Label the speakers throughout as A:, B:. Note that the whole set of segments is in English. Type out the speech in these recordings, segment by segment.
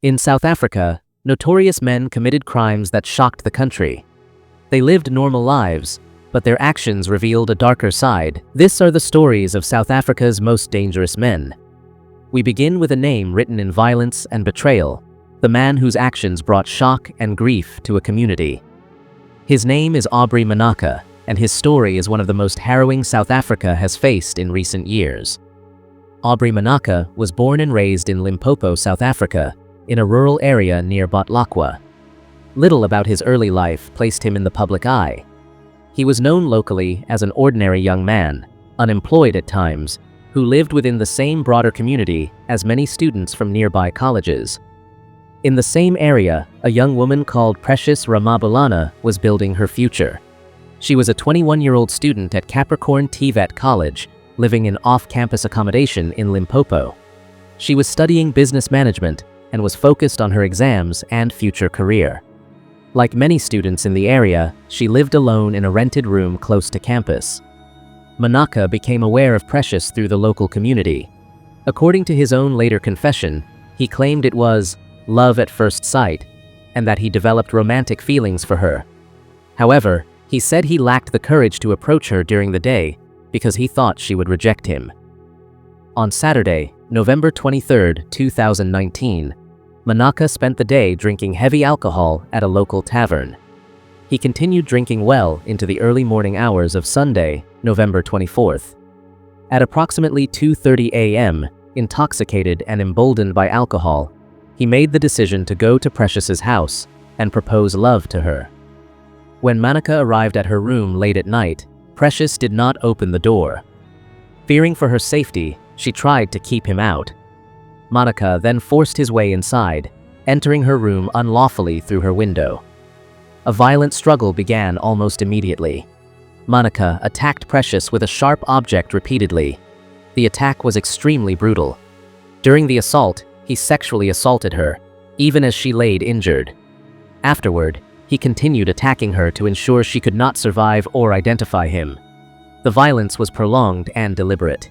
A: In South Africa, notorious men committed crimes that shocked the country. They lived normal lives, but their actions revealed a darker side. These are the stories of South Africa's most dangerous men. We begin with a name written in violence and betrayal, the man whose actions brought shock and grief to a community. His name is Aubrey Manaka, and his story is one of the most harrowing South Africa has faced in recent years. Aubrey Manaka was born and raised in Limpopo, South Africa, in a rural area near Botlekwa. Little about his early life placed him in the public eye. He was known locally as an ordinary young man, unemployed at times, who lived within the same broader community as many students from nearby colleges. In the same area, a young woman called Precious Ramabulana was building her future. She was a 21-year-old student at Capricorn TVET College, living in off-campus accommodation in Limpopo. She was studying business management and was focused on her exams and future career. Like many students in the area, she lived alone in a rented room close to campus. Manaka became aware of Precious through the local community. According to his own later confession, he claimed it was love at first sight, and that he developed romantic feelings for her. However, he said he lacked the courage to approach her during the day because he thought she would reject him. On Saturday, November 23, 2019, Manaka spent the day drinking heavy alcohol at a local tavern. He continued drinking well into the early morning hours of Sunday, November 24th. At approximately 2:30 a.m., intoxicated and emboldened by alcohol, he made the decision to go to Precious's house and propose love to her. When Manaka arrived at her room late at night, Precious did not open the door. Fearing for her safety, she tried to keep him out. Manaka then forced his way inside, entering her room unlawfully through her window. A violent struggle began almost immediately. Manaka attacked Precious with a sharp object repeatedly. The attack was extremely brutal. During the assault, he sexually assaulted her, even as she laid injured. Afterward, he continued attacking her to ensure she could not survive or identify him. The violence was prolonged and deliberate.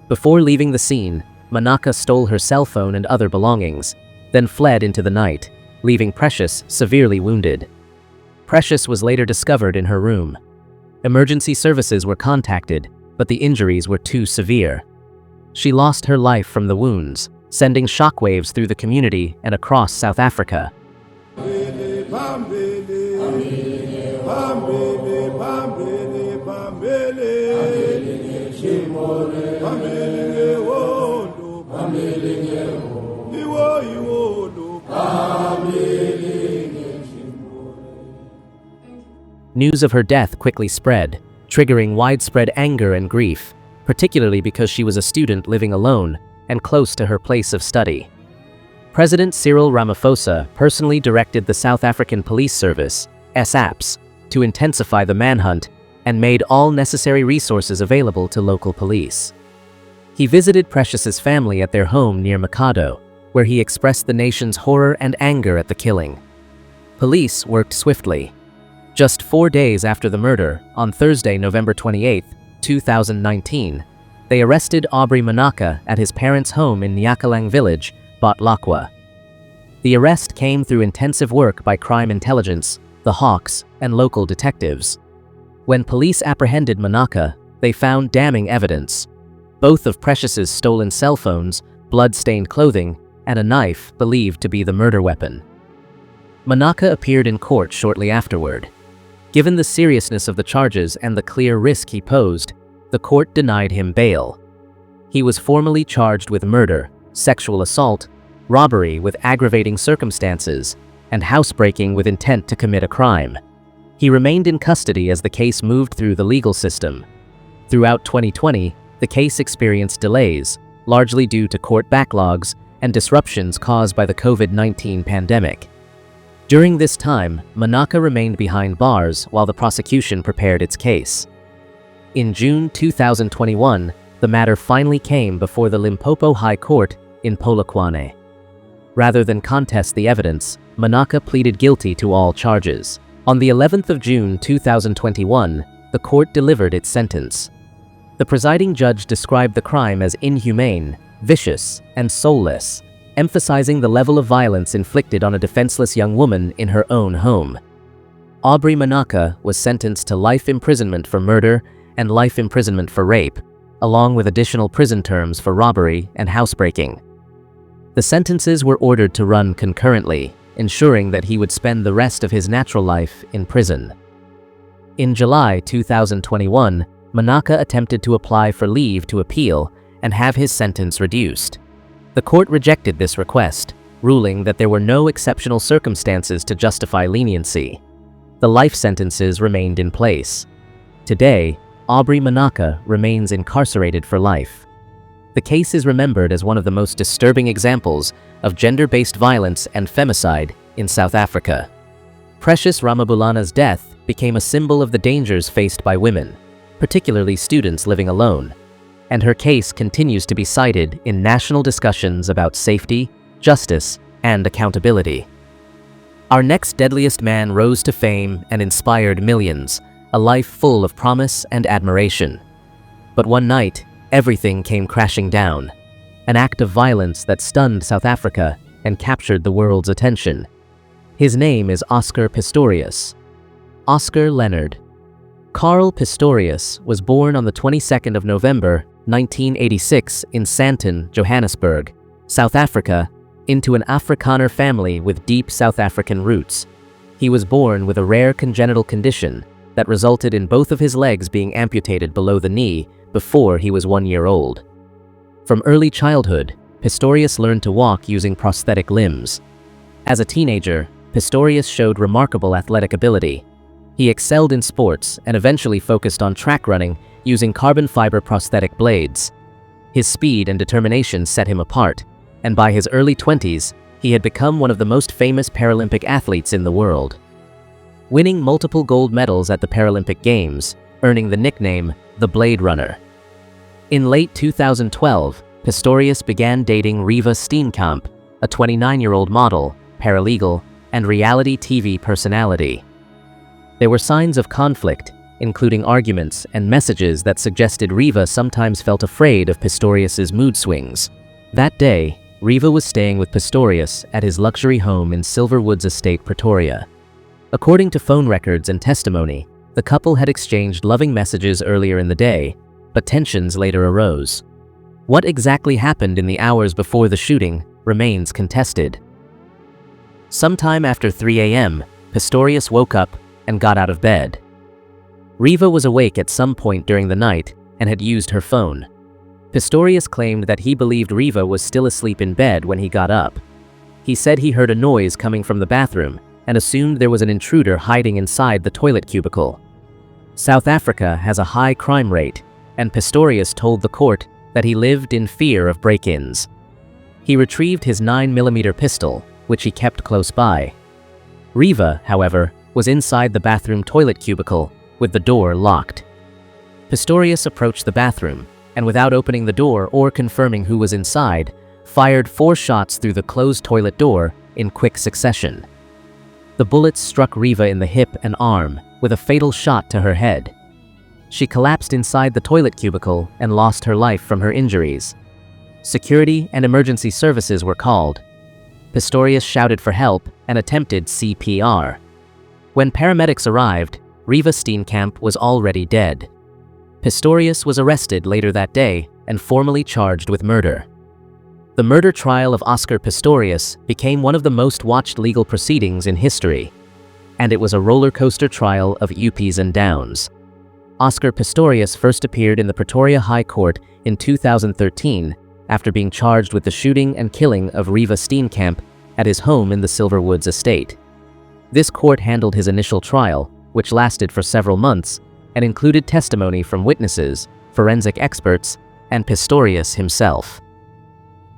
A: Before leaving the scene, Manaka stole her cell phone and other belongings, then fled into the night, leaving Precious severely wounded. Precious was later discovered in her room. Emergency services were contacted, but the injuries were too severe. She lost her life from the wounds, sending shockwaves through the community and across South Africa. News of her death quickly spread, triggering widespread anger and grief, particularly because she was a student living alone and close to her place of study. President Cyril Ramaphosa personally directed the South African Police Service, SAPS, to intensify the manhunt and made all necessary resources available to local police. He visited Precious's family at their home near Mikado, where he expressed the nation's horror and anger at the killing. Police worked swiftly. Just 4 days after the murder, on Thursday, November 28, 2019, they arrested Aubrey Manaka at his parents' home in Nyakalang village, Botlekwa. The arrest came through intensive work by crime intelligence, the Hawks, and local detectives. When police apprehended Manaka, they found damning evidence, both of Precious's stolen cell phones, blood-stained clothing, and a knife believed to be the murder weapon. Manaka appeared in court shortly afterward. Given the seriousness of the charges and the clear risk he posed, the court denied him bail. He was formally charged with murder, sexual assault, robbery with aggravating circumstances, and housebreaking with intent to commit a crime. He remained in custody as the case moved through the legal system. Throughout 2020, the case experienced delays, largely due to court backlogs and disruptions caused by the COVID-19 pandemic. During this time, Manaka remained behind bars while the prosecution prepared its case. In June 2021, the matter finally came before the Limpopo High Court in Polokwane. Rather than contest the evidence, Manaka pleaded guilty to all charges. On the 11th of June 2021, the court delivered its sentence. The presiding judge described the crime as inhumane, vicious, and soulless, emphasizing the level of violence inflicted on a defenseless young woman in her own home. Aubrey Manaka was sentenced to life imprisonment for murder and life imprisonment for rape, along with additional prison terms for robbery and housebreaking. The sentences were ordered to run concurrently, ensuring that he would spend the rest of his natural life in prison. In July 2021, Manaka attempted to apply for leave to appeal and have his sentence reduced. The court rejected this request, ruling that there were no exceptional circumstances to justify leniency. The life sentences remained in place. Today, Aubrey Manaka remains incarcerated for life. The case is remembered as one of the most disturbing examples of gender-based violence and femicide in South Africa. Precious Ramabulana's death became a symbol of the dangers faced by women, particularly students living alone, and her case continues to be cited in national discussions about safety, justice, and accountability. Our next deadliest man rose to fame and inspired millions, a life full of promise and admiration. But one night, everything came crashing down, an act of violence that stunned South Africa and captured the world's attention. His name is Oscar Pistorius. Oscar Leonard Carl Pistorius was born on the 22nd of November, 1986 in Sandton, Johannesburg, South Africa, into an Afrikaner family with deep South African roots. He was born with a rare congenital condition that resulted in both of his legs being amputated below the knee before he was 1 year old. From early childhood, Pistorius learned to walk using prosthetic limbs. As a teenager, Pistorius showed remarkable athletic ability. He excelled in sports and eventually focused on track running using carbon fiber prosthetic blades. His speed and determination set him apart, and by his early 20s, he had become one of the most famous Paralympic athletes in the world, winning multiple gold medals at the Paralympic Games, earning the nickname the Blade Runner. In late 2012, Pistorius began dating Riva Steenkamp, a 29-year-old model, paralegal, and reality TV personality. There were signs of conflict, including arguments and messages that suggested Riva sometimes felt afraid of Pistorius's mood swings. That day, Riva was staying with Pistorius at his luxury home in Silverwoods Estate, Pretoria. According to phone records and testimony, the couple had exchanged loving messages earlier in the day, but tensions later arose. What exactly happened in the hours before the shooting remains contested. Sometime after 3 a.m., Pistorius woke up and got out of bed. Riva was awake at some point during the night and had used her phone. Pistorius claimed that he believed Riva was still asleep in bed when he got up. He said he heard a noise coming from the bathroom and assumed there was an intruder hiding inside the toilet cubicle. South Africa has a high crime rate, and Pistorius told the court that he lived in fear of break-ins. He retrieved his 9mm pistol, which he kept close by. Riva, however, was inside the bathroom toilet cubicle with the door locked. Pistorius approached the bathroom and, without opening the door or confirming who was inside, fired 4 shots through the closed toilet door in quick succession. The bullets struck Riva in the hip and arm, with a fatal shot to her head. She collapsed inside the toilet cubicle and lost her life from her injuries. Security and emergency services were called. Pistorius shouted for help and attempted CPR. When paramedics arrived, Riva Steenkamp was already dead. Pistorius was arrested later that day and formally charged with murder. The murder trial of Oscar Pistorius became one of the most watched legal proceedings in history, and it was a roller coaster trial of ups and downs. Oscar Pistorius first appeared in the Pretoria High Court in 2013 after being charged with the shooting and killing of Riva Steenkamp at his home in the Silverwoods estate. This court handled his initial trial, which lasted for several months and included testimony from witnesses, forensic experts, and Pistorius himself.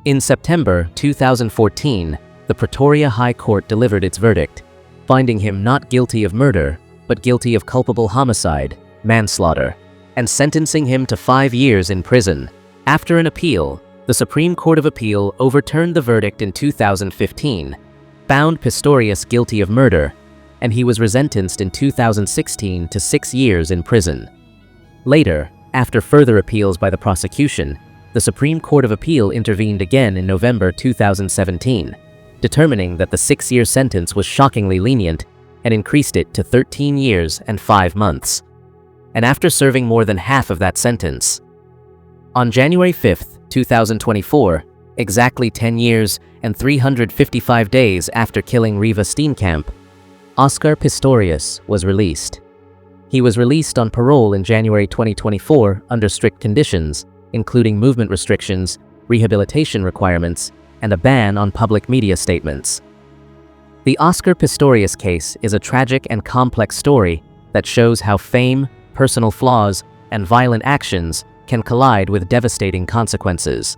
A: In September 2014, the Pretoria High Court delivered its verdict, finding him not guilty of murder, but guilty of culpable homicide, manslaughter, and sentencing him to 5 years in prison. After an appeal, the Supreme Court of Appeal overturned the verdict in 2015, found Pistorius guilty of murder, and he was resentenced in 2016 to 6 years in prison. Later, after further appeals by the prosecution, the Supreme Court of Appeal intervened again in November 2017, determining that the 6-year sentence was shockingly lenient and increased it to 13 years and 5 months. And after serving more than half of that sentence, on January 5, 2024, exactly 10 years and 355 days after killing Riva Steenkamp, Oscar Pistorius was released. He was released on parole in January 2024 under strict conditions, including movement restrictions, rehabilitation requirements, and a ban on public media statements. The Oscar Pistorius case is a tragic and complex story that shows how fame, personal flaws, and violent actions can collide with devastating consequences.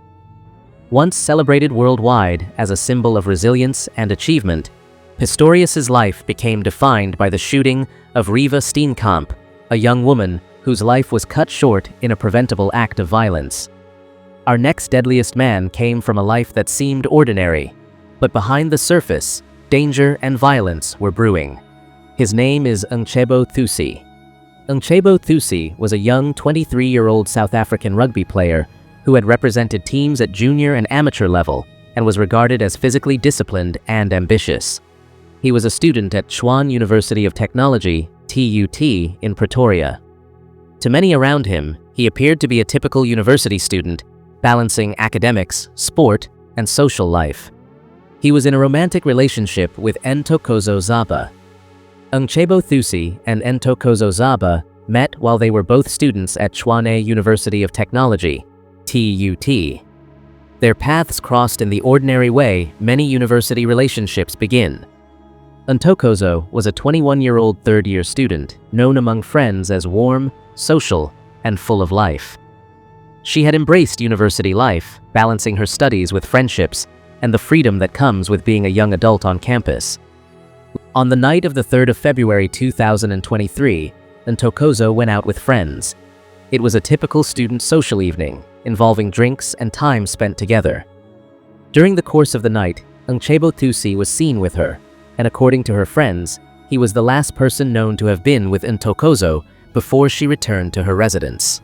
A: Once celebrated worldwide as a symbol of resilience and achievement, Pistorius's life became defined by the shooting of Riva Steenkamp, a young woman whose life was cut short in a preventable act of violence. Our next deadliest man came from a life that seemed ordinary, but behind the surface, danger and violence were brewing. His name is Ntokoso Xaba. Ntokoso Xaba was a young 23-year-old South African rugby player who had represented teams at junior and amateur level and was regarded as physically disciplined and ambitious. He was a student at Tshwane University of Technology, TUT, in Pretoria. To many around him, he appeared to be a typical university student, balancing academics, sport, and social life. He was in a romantic relationship with Ntokoso Xaba. Ntokoso Xaba and Ntokoso Xaba met while they were both students at Tshwane University of Technology, TUT. Their paths crossed in the ordinary way many university relationships begin. Ntokoso was a 21-year-old third-year student, known among friends as warm, social, and full of life. She had embraced university life, balancing her studies with friendships and the freedom that comes with being a young adult on campus. On the night of the 3rd of February 2023, Ntokoso went out with friends. It was a typical student social evening, involving drinks and time spent together. During the course of the night, Ntokoso Xaba was seen with her, and according to her friends, he was the last person known to have been with Ntokoso before she returned to her residence.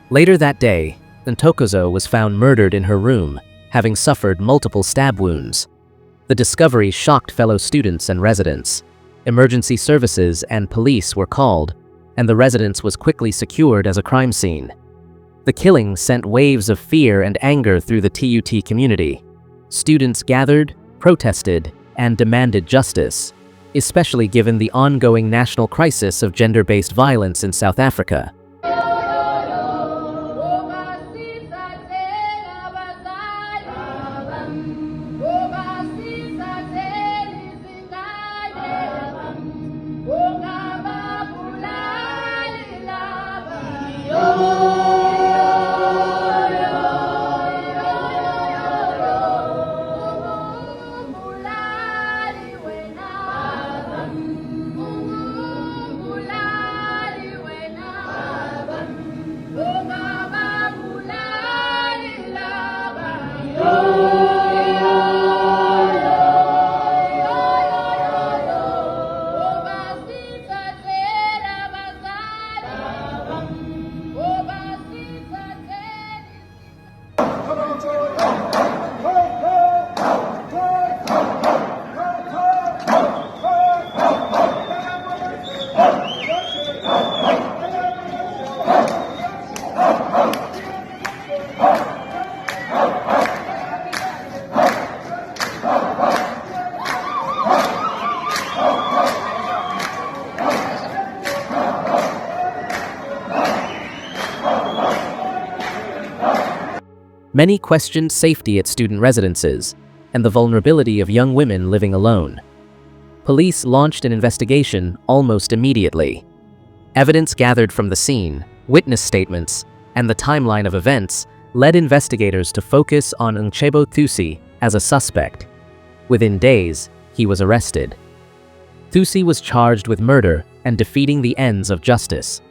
A: Later that day, Ntokoso was found murdered in her room, having suffered multiple stab wounds. The discovery shocked fellow students and residents. Emergency services and police were called, and the residence was quickly secured as a crime scene. The killing sent waves of fear and anger through the TUT community. Students gathered, protested, and demanded justice, especially given the ongoing national crisis of gender-based violence in South Africa. Many questioned safety at student residences and the vulnerability of young women living alone. Police launched an investigation almost immediately. Evidence gathered from the scene, witness statements, and the timeline of events led investigators to focus on Ntokoso Xaba as a suspect. Within days, he was arrested. Xaba was charged with murder and defeating the ends of justice.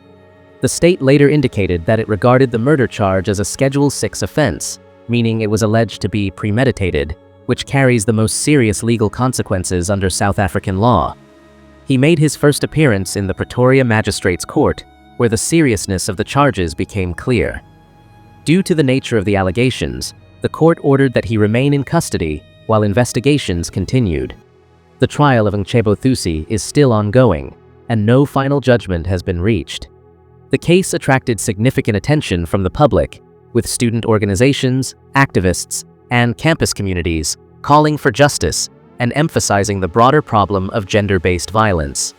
A: The state later indicated that it regarded the murder charge as a Schedule 6 offense, meaning it was alleged to be premeditated, which carries the most serious legal consequences under South African law. He made his first appearance in the Pretoria Magistrates Court, where the seriousness of the charges became clear. Due to the nature of the allegations, the court ordered that he remain in custody while investigations continued. The trial of Ntokoso is still ongoing, and no final judgment has been reached. The case attracted significant attention from the public, with student organizations, activists, and campus communities calling for justice and emphasizing the broader problem of gender-based violence.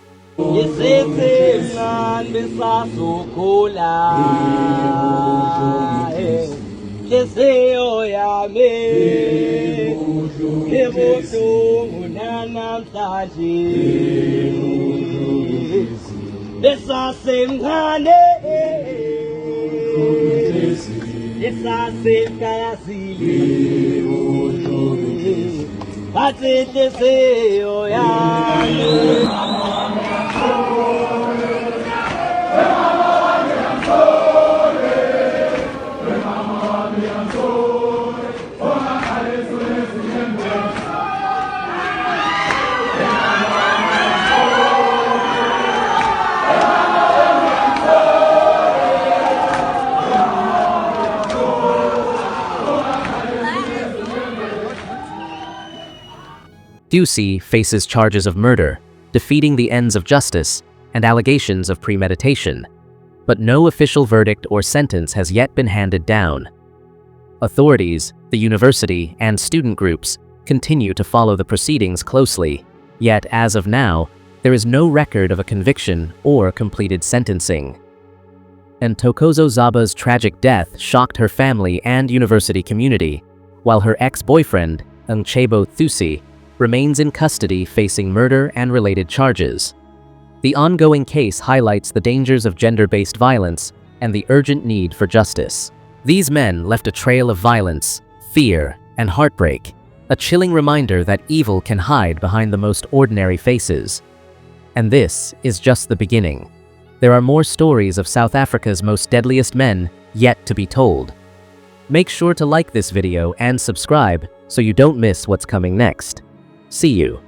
A: Ntokoso faces charges of murder, defeating the ends of justice, and allegations of premeditation, but no official verdict or sentence has yet been handed down. Authorities, the university, and student groups continue to follow the proceedings closely, yet as of now, there is no record of a conviction or completed sentencing. Ntokoso Xaba's tragic death shocked her family and university community, while her ex-boyfriend, Ntokoso, remains in custody facing murder and related charges. The ongoing case highlights the dangers of gender-based violence and the urgent need for justice. These men left a trail of violence, fear, and heartbreak, a chilling reminder that evil can hide behind the most ordinary faces. And this is just the beginning. There are more stories of South Africa's most deadliest men yet to be told. Make sure to like this video and subscribe so you don't miss what's coming next. See you.